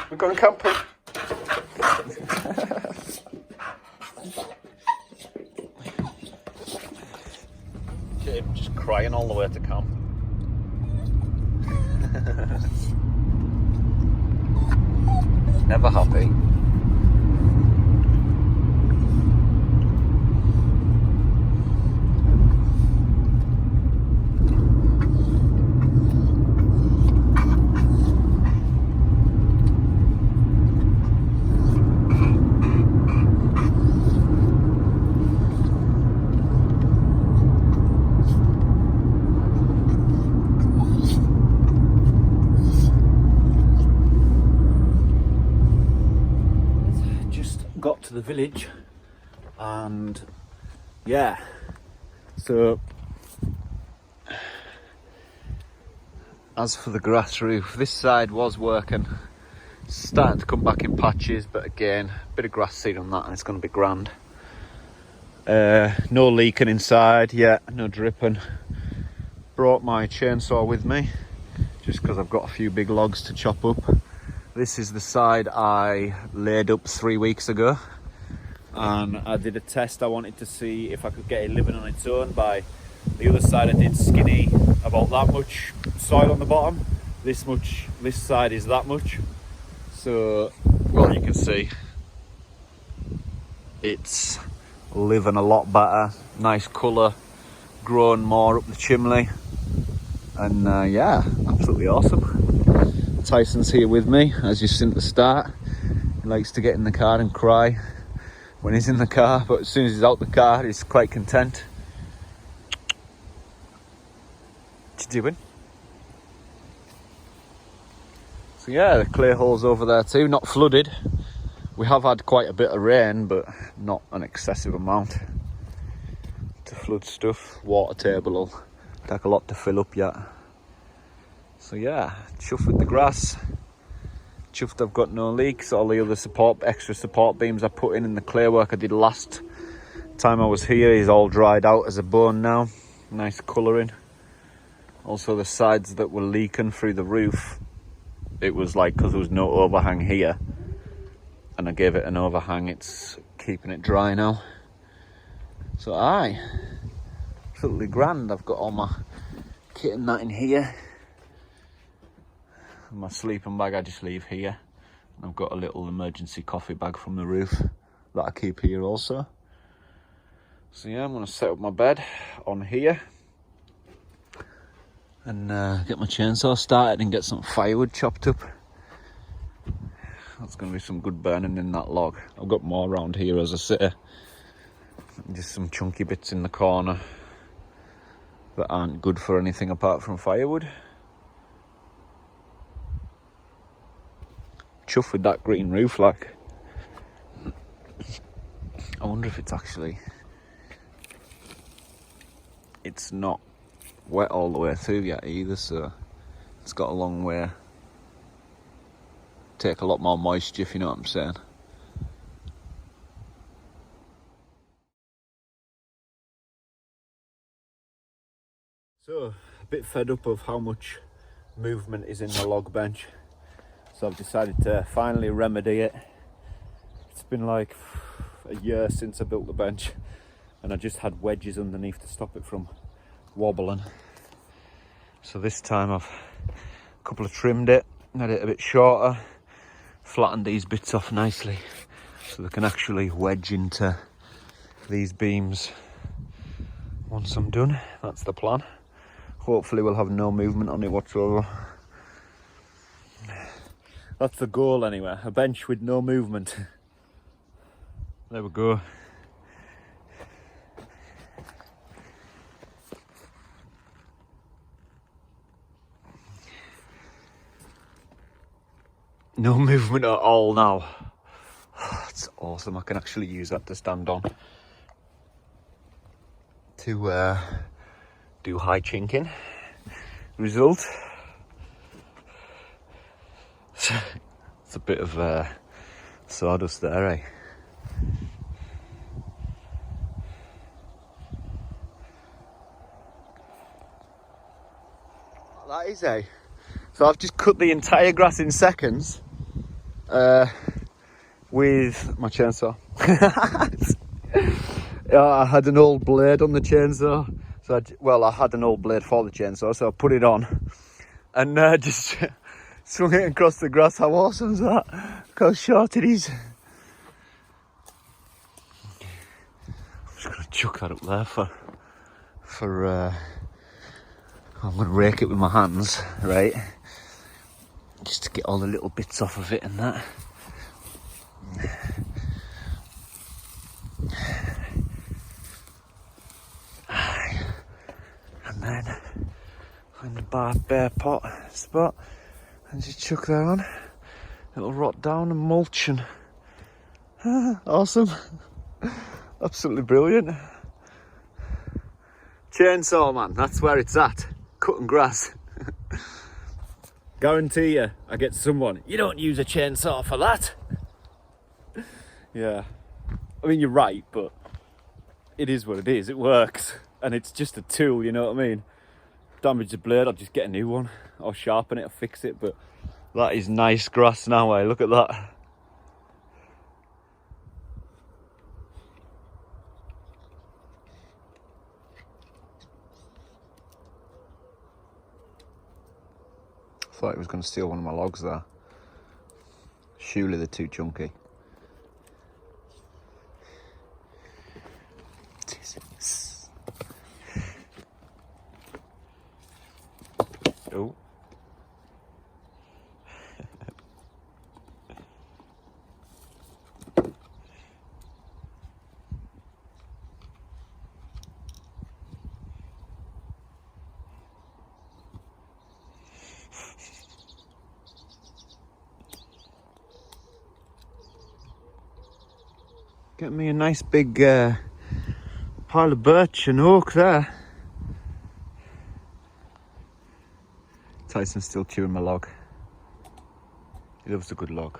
We're going camping. Jim just crying all the way to camp. Never happy. Got to the village, and yeah, so as for the grass roof, this side was working, starting to come back in patches, but again, a bit of grass seed on that and it's going to be grand. No leaking inside yet, no dripping. Brought my chainsaw with me just because I've got a few big logs to chop up. This is the side I laid up 3 weeks ago, and I did a test. I wanted to see if I could get it living on its own. By the other side I did skinny, about that much soil on the bottom, this side is that much. So, well, you can see it's living a lot better, nice colour, growing more up the chimney, and yeah, absolutely awesome. Tyson's here with me, as you've seen at the start. He likes to get in the car and cry when he's in the car, but as soon as he's out the car, he's quite content. What you doing? So yeah, the clay hole's over there too, not flooded. We have had quite a bit of rain, but not an excessive amount to flood stuff. Water table will take a lot to fill up yet. So yeah, chuffed with the grass, chuffed I've got no leaks. All the other extra support beams I put in the clay work I did last time I was here is all dried out as a bone now. Nice colouring. Also the sides that were leaking through the roof, it was like, because there was no overhang here, and I gave it an overhang, it's keeping it dry now. So aye, absolutely grand. I've got all my kit and that in here. My sleeping bag I just leave here, and I've got a little emergency coffee bag from the roof that I keep here also. So yeah, I'm going to set up my bed on here and get my chainsaw started and get some firewood chopped up. That's going to be some good burning in that log. I've got more around here as I sit here, just some chunky bits in the corner that aren't good for anything apart from firewood. Chuffed with that green roof, like. I wonder if it's actually, it's not wet all the way through yet either, so it's got a long way. Take a lot more moisture, if you know what I'm saying. So, a bit fed up of how much movement is in the log bench. So I've decided to finally remedy it. It's been like a year since I built the bench, and I just had wedges underneath to stop it from wobbling. So this time I've trimmed it, made it a bit shorter, flattened these bits off nicely so they can actually wedge into these beams once I'm done. That's the plan. Hopefully we'll have no movement on it whatsoever. That's the goal anyway, a bench with no movement. There we go. No movement at all now. It's awesome, I can actually use that to stand on. To do high chinking. Result. It's a bit of sawdust there, eh? That is, eh? So I've just cut the entire grass in seconds, with my chainsaw. I had an old blade on the chainsaw, so I had an old blade for the chainsaw, so I put it on and just swung it across the grass. How awesome is that? Look how short it is. I'm just gonna chuck that up there for I'm gonna rake it with my hands, right? Just to get all the little bits off of it and that. And then find the bare pot spot and just chuck that on. It'll rot down and mulch and awesome. Absolutely brilliant. Chainsaw, man, that's where it's at. Cutting grass. Guarantee you, I get someone, you don't use a chainsaw for that. Yeah. I mean, you're right, but it is what it is. It works. And it's just a tool, you know what I mean? Damage the blade, I'll just get a new one. Or sharpen it or fix it, but that is nice grass now, eh? Look at that. Thought he was going to steal one of my logs there. Surely they're too chunky. Oh. Get me a nice big pile of birch and oak there. Tyson's still chewing my log. He loves a good log.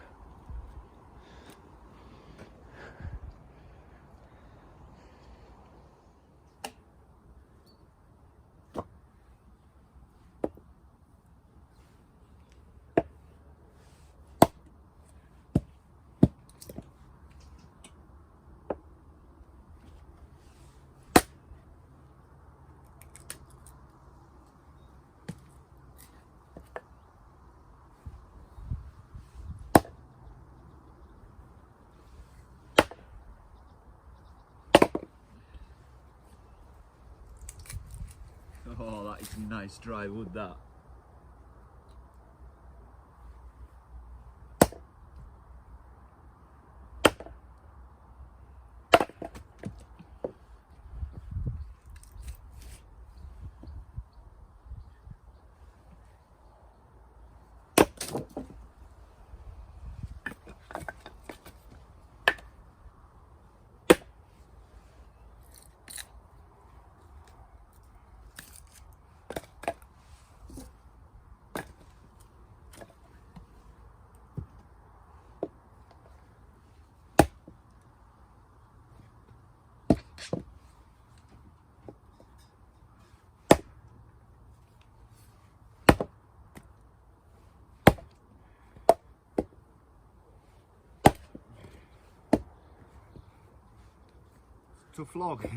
Oh, that is nice dry wood, that. Tough log.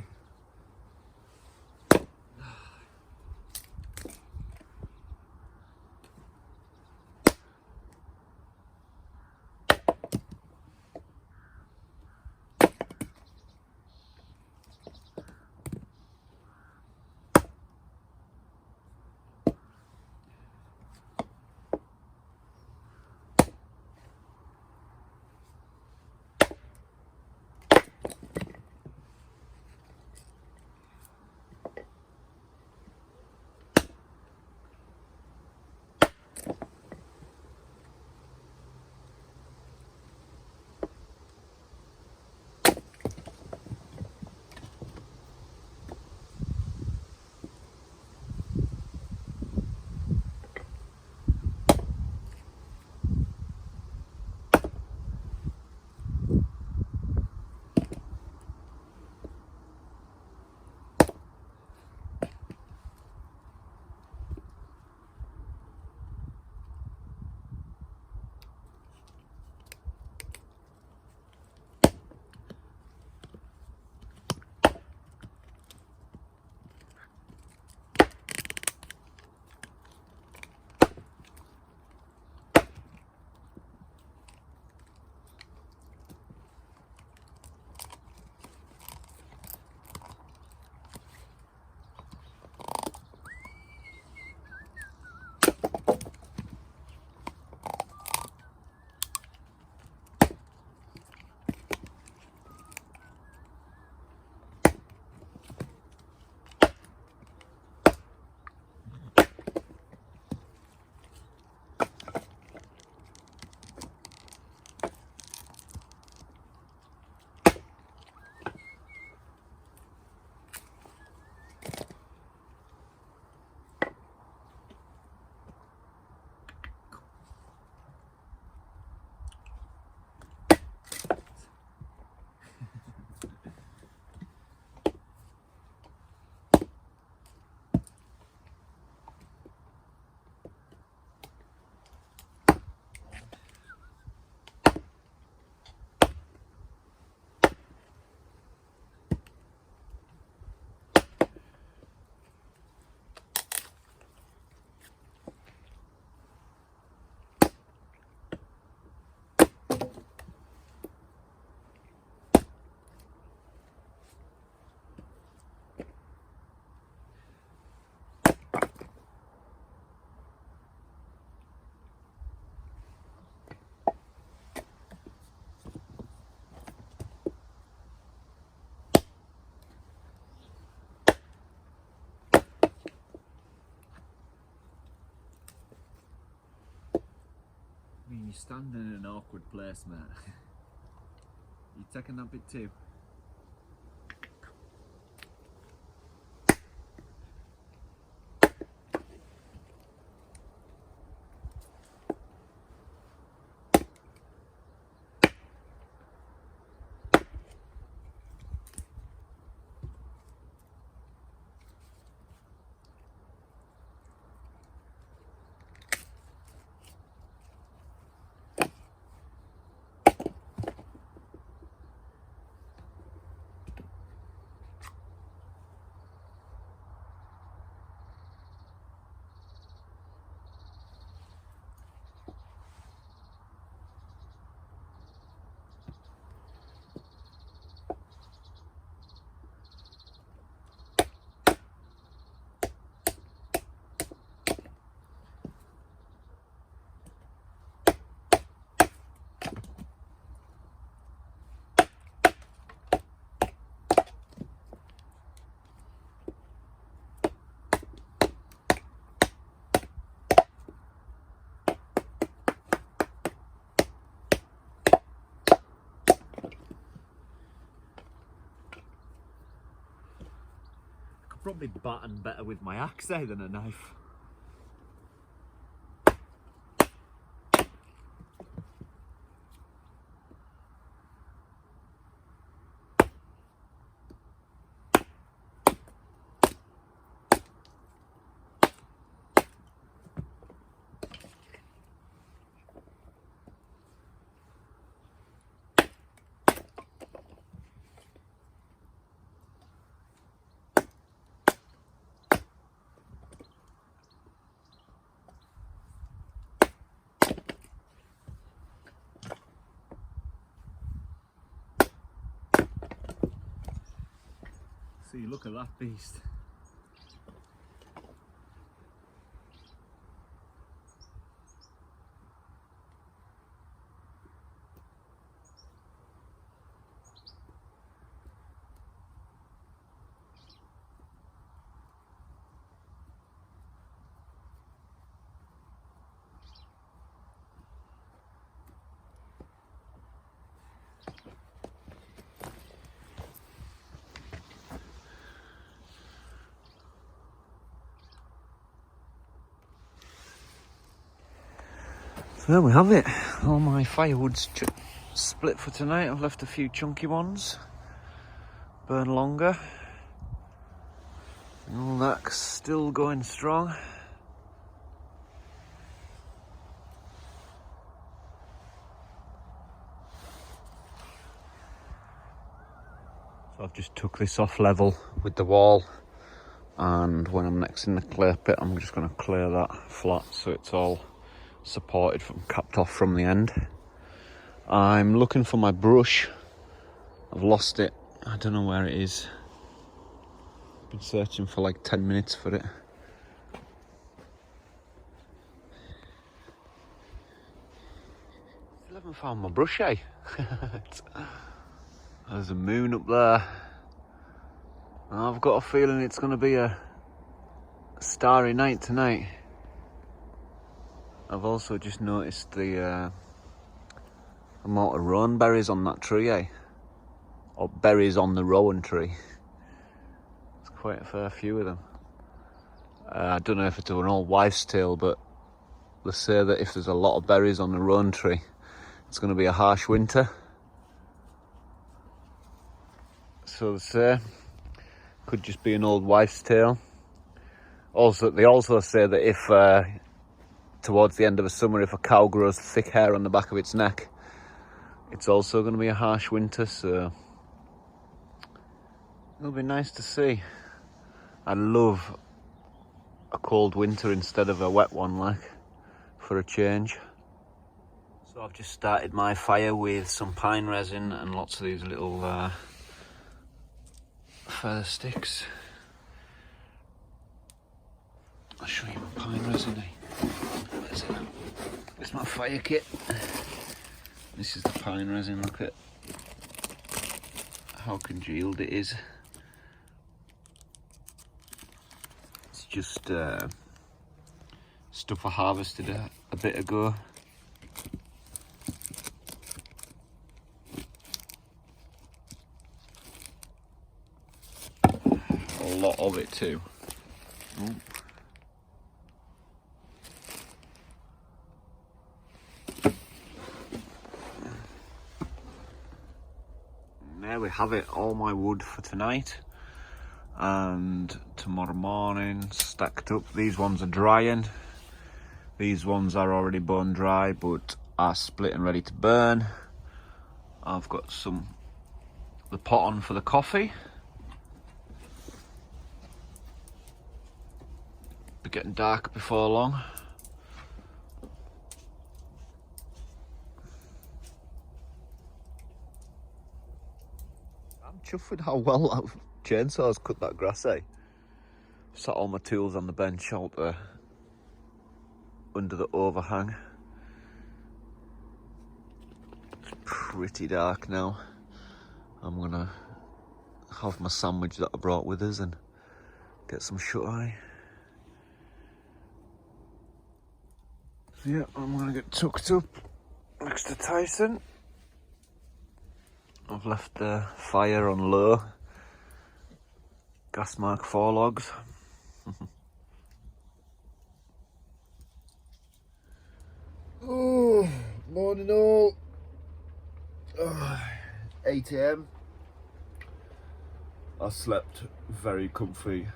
I mean, you're standing in an awkward place, mate. You taking that bit too? Probably batten better with my axe than a knife. See, look at that beast. So there we have it. All my firewood's split for tonight. I've left a few chunky ones. Burn longer. And all that's still going strong. So I've just took this off level with the wall. And when I'm next in the clay pit, I'm just going to clear that flat so it's all supported from capped off from the end. I'm looking for my brush. I've lost it. I don't know where it is. Been searching for like 10 minutes for it. Still haven't found my brush, eh? There's a moon up there. I've got a feeling it's going to be a starry night tonight. I've also just noticed the amount of rowan berries on that tree, eh? Or berries on the rowan tree. There's quite a fair few of them. I don't know if it's an old wives' tale, but they say that if there's a lot of berries on the rowan tree, it's going to be a harsh winter. So they say, could just be an old wives' tale. Also, they also say that if towards the end of the summer, if a cow grows thick hair on the back of its neck, it's also going to be a harsh winter, so it'll be nice to see. I love a cold winter instead of a wet one, like, for a change. So I've just started my fire with some pine resin and lots of these little feather sticks. I'll show you my pine resin, eh? Where's it? Where's my fire kit? This is the pine resin. Look at how congealed it is. It's just stuff I harvested a bit ago. of it too. Ooh. There we have it, all my wood for tonight and tomorrow morning stacked up. These ones are drying, these ones are already bone dry but are split and ready to burn. I've got the pot on for the coffee. Be getting dark before long. I'm chuffed with how well that chainsaw's cut that grass, eh? Sat all my tools on the bench out there under the overhang. It's pretty dark now. I'm gonna have my sandwich that I brought with us and get some shut-eye. So yeah, I'm gonna get tucked up next to Tyson. I've left the fire on low. Gas mark 4 logs. Oh, morning all. 8 AM. I slept very comfy.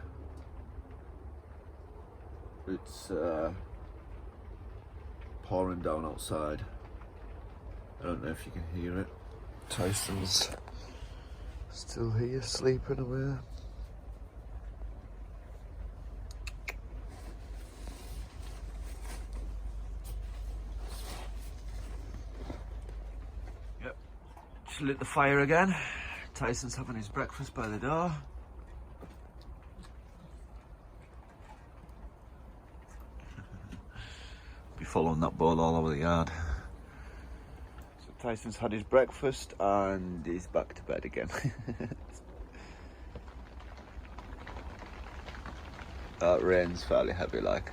It's pouring down outside. I don't know if you can hear it. Tyson's still here sleeping away. Yep, just lit the fire again. Tyson's having his breakfast by the door. Be following that ball all over the yard. So Tyson's had his breakfast and he's back to bed again. That rain's fairly heavy, like.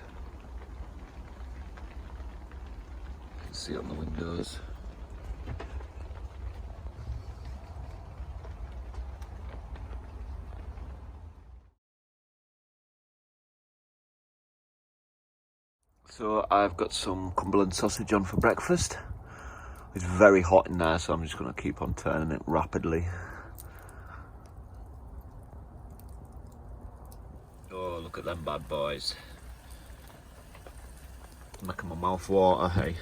You can see it on the windows. So I've got some Cumberland sausage on for breakfast. It's very hot in there, so I'm just going to keep on turning it rapidly. Oh, look at them bad boys. Making my mouth water, hey.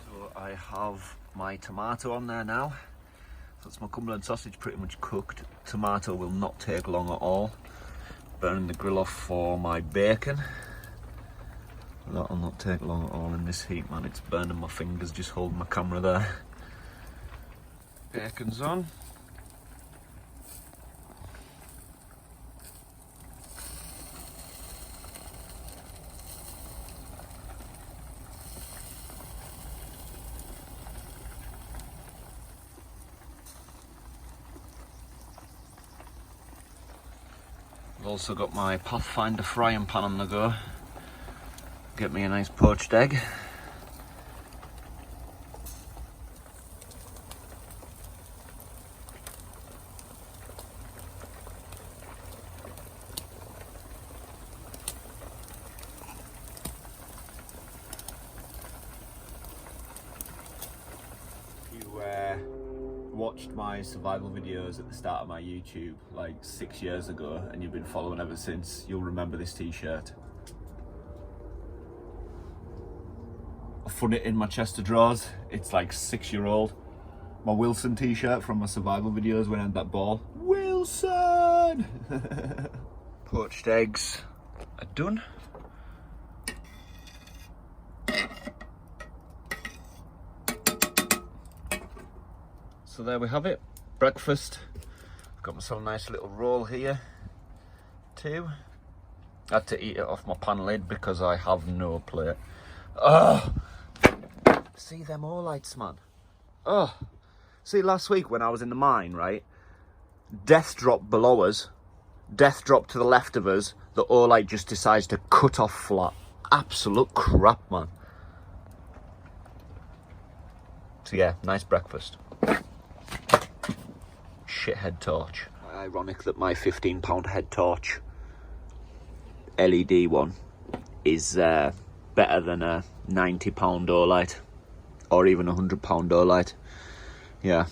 So I have my tomato on there now. That's my Cumberland sausage pretty much cooked. Tomato will not take long at all. Burning the grill off for my bacon. That'll not take long at all in this heat, man. It's burning my fingers just holding my camera there. Bacon's on. I've also got my Pathfinder frying pan on the go. Get me a nice poached egg. Watched my survival videos at the start of my YouTube like 6 years ago and you've been following ever since, you'll remember this t-shirt. I found it in my chest of drawers. It's like 6-year-old. My Wilson t-shirt from my survival videos when I had that ball. Wilson! Poached eggs are done. So there we have it, breakfast. I've got myself a nice little roll here too. I had to eat it off my pan lid because I have no plate. Oh, see them Olites, man. Oh, see last week when I was in the mine, right? Death drop below us, death drop to the left of us. The Olite just decides to cut off flat. Absolute crap, man. So yeah, nice breakfast. Shit head torch. Ironic that my £15 head torch LED one is better than a £90 Olight or even a £100 Olight. Yeah.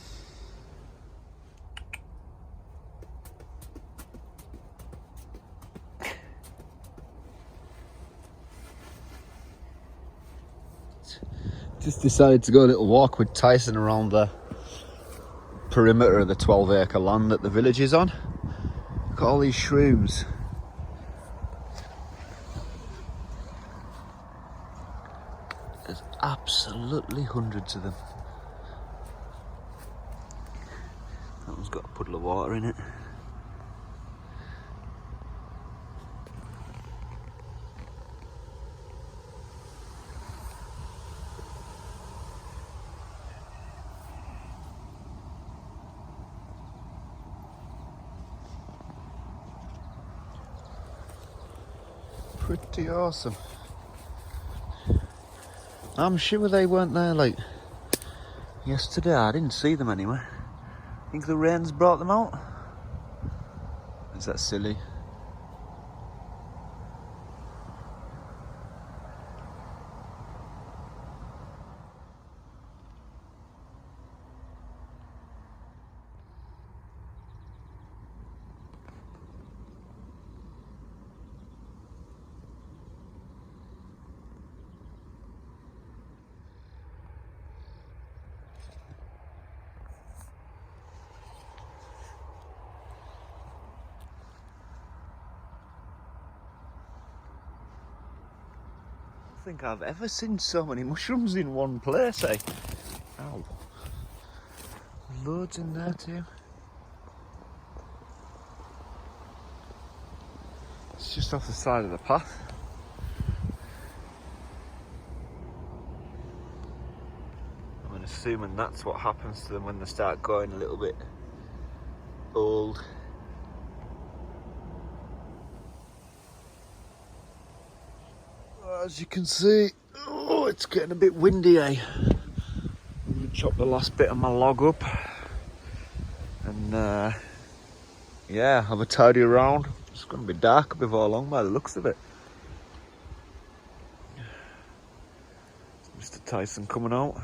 Just decided to go a little walk with Tyson around the perimeter of the 12-acre land that the village is on. Look at all these shrooms. There's absolutely hundreds of them. That one's got a puddle of water in it. Pretty awesome. I'm sure they weren't there like yesterday. I didn't see them anywhere. Think the rain's brought them out? Is that silly? I don't think I've ever seen so many mushrooms in one place, eh? Ow. Loads in there too. It's just off the side of the path. I'm assuming that's what happens to them when they start going a little bit old. As you can see, oh, it's getting a bit windy, eh? I'm going to chop the last bit of my log up and yeah, have a tidy around. It's going to be dark before long by the looks of it. Mr. Tyson coming out.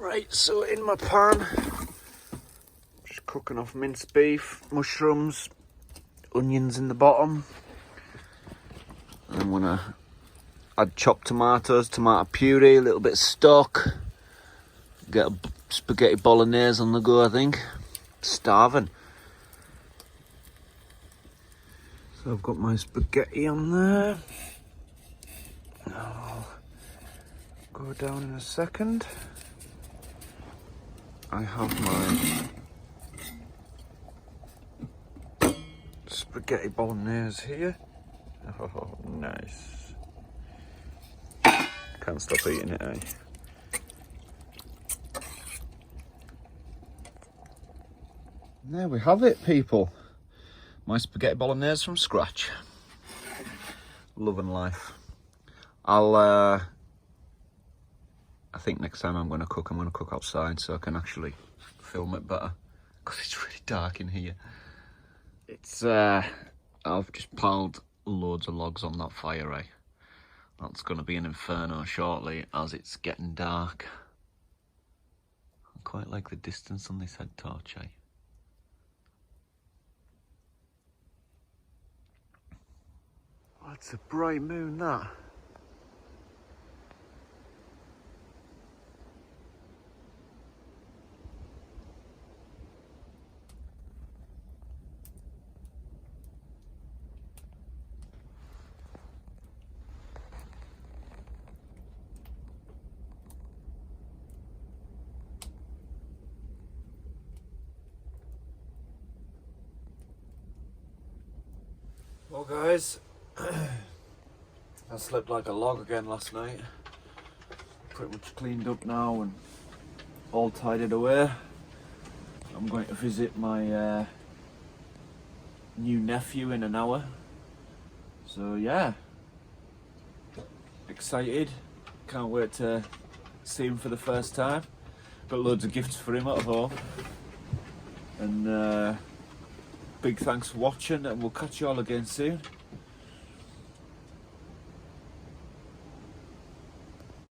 Right, so in my pan, just cooking off minced beef, mushrooms, onions in the bottom. And I'm gonna add chopped tomatoes, tomato puree, a little bit of stock. Get a spaghetti bolognese on the go, I think. Starving. So I've got my spaghetti on there. I'll go down in a second. I have my spaghetti bolognese here. Oh, nice. Can't stop eating it, eh? And there we have it, people. My spaghetti bolognese from scratch. Love and life. I think next time I'm going to cook outside so I can actually film it better. Because it's really dark in here. It's, I've just piled loads of logs on that fire, eh? That's going to be an inferno shortly as it's getting dark. I quite like the distance on this head torch, eh? Oh, it's a bright moon, that. Well guys, I slept like a log again last night. Pretty much cleaned up now and all tidied away. I'm going to visit my new nephew in an hour. So yeah, excited. Can't wait to see him for the first time. Got loads of gifts for him at home. And big thanks for watching, and we'll catch you all again soon.